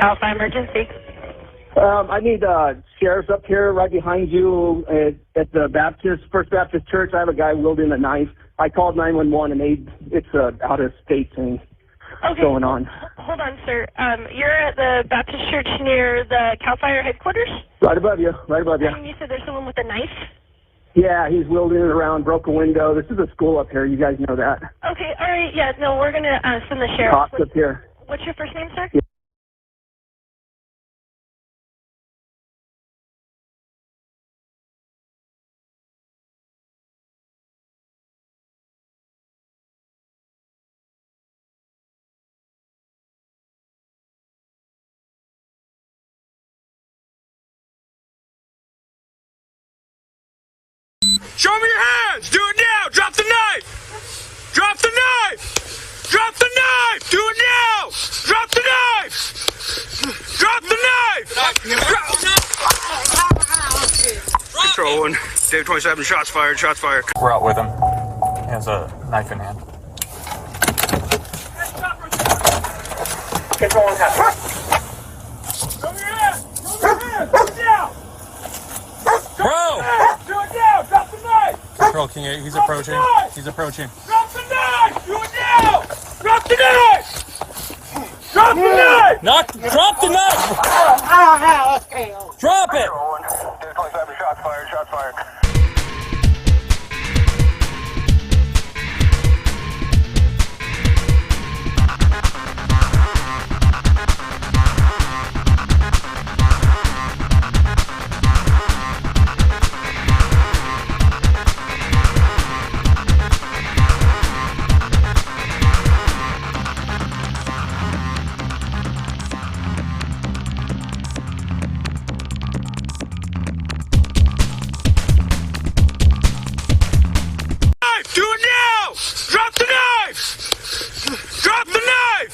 Cal Fire emergency. I need sheriffs up here right behind you at the First Baptist Church. I have a guy wielding a knife. I called 911 and it's out of state thing going on. Hold on, sir. You're at the Baptist Church near the Cal Fire headquarters? Right above you. And you said there's someone with a knife? Yeah, he's wielding it around, broke a window. This is a school up here. You guys know that. Okay, all right. Yeah, no, we're going to send the sheriff. Cops up here. What's your first name, sir? Yeah. Show me your hands! Do it now! Drop the knife! Drop the knife! Drop the knife! Do it now! Drop the knife! Drop the knife! Control 1, Dave 27, shots fired, shots fired. We're out with him. He has a knife in hand. Control 1, show me your hands! Show me your hands! Do it now! Bro! Do it now! Drop the knife! Control King 8, he's approaching. He's approaching. Drop the knife! Do it now! Drop the knife! Drop the knife! Drop the knife! Drop it! Control 1, Dave 27, shots fired, shots fired. Do it now! Drop the knife! Drop the knife!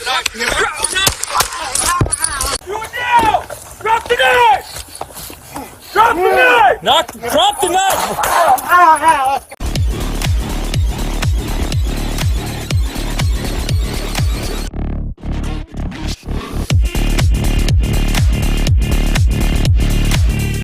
Do it now! Drop the knife! Drop the knife!